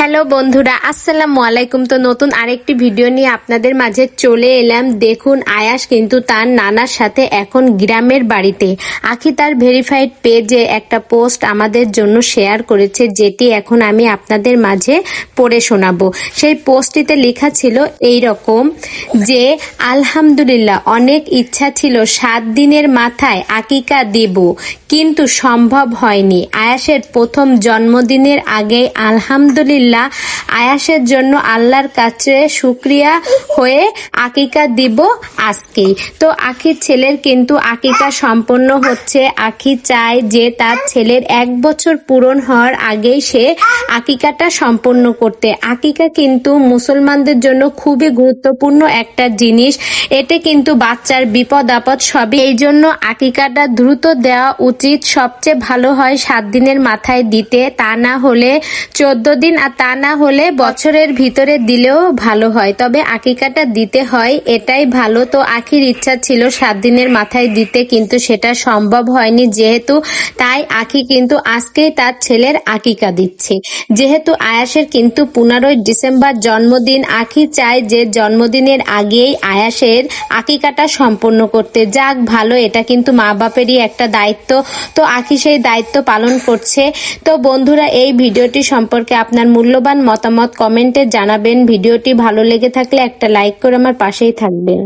Hello বন্ধুরা, আসসালামু আলাইকুম। তো নতুন আরেকটি ভিডিও নিয়ে আপনাদের মাঝে চলে এলাম। দেখুন, আয়াস কিন্তু তার নানার সাথে এখন গ্রামের বাড়িতে। আখি তার ভেরিফাইড পেজে একটা পোস্ট আমাদের জন্য শেয়ার করেছে, যেটি এখন আমি আপনাদের মাঝে পড়ে শোনাবো। সেই পোস্টটিতে লেখা ছিল এই রকম যে, আলহামদুলিল্লাহ, অনেক ইচ্ছা ছিল 7 দিনের মাথায় আকিকা দিব, কিন্তু সম্ভব হয়নি। আয়াসের প্রথম জন্মদিনের আগে আলহামদুলিল্লাহ আয়াসের জন্য আল্লাহর কাছে শুকরিয়া হয়ে আকিকা দিব আজকেই। তো আখির ছেলের কিন্তু আকিকা সম্পন্ন হচ্ছে। আখি চায় যে তার ছেলের 1 বছর পূরণ হওয়ার আগেই সে আকিকাটা সম্পন্ন করতে। আকিকা কিন্তু মুসলমানদের জন্য খুবই গুরুত্বপূর্ণ একটা জিনিস। এতে কিন্তু বাচ্চার বিপদ আপদ সবই, এই জন্য আকিকাটা দ্রুত দেওয়া উচিত। সবচেয়ে ভালো হয় 7 দিনের মাথায় দিতে, তা না হলে 14 দিন, আর তা না হলে বছরের ভিতরে দিলেও ভালো হয়। তবে আকিকাটা দিতে হয়, এটাই ভালো। তো আখির ইচ্ছা ছিল 7 দিনের মাথায় দিতে, কিন্তু সেটা সম্ভব হয়নি যেহেতু, তাই আখি কিন্তু আজকেই তার ছেলের আকিকা দিচ্ছে। যেহেতু আয়াসের কিন্তু 15ই ডিসেম্বর জন্মদিন, আখি চায় যে জন্মদিনের আগেই আয়াসের আকিকাটা সম্পন্ন করতে। যাক ভালো, এটা কিন্তু মা বাপেরই একটা দায়িত্ব। তো আখি সেই দায়িত্ব পালন করছে। তো বন্ধুরা, এই ভিডিওটি সম্পর্কে আপনার মূল্যবান মতামত কমেন্টে জানাবেন। ভিডিওটি ভালো লেগে থাকলে একটা লাইক করে আমার পাশেই থাকবেন।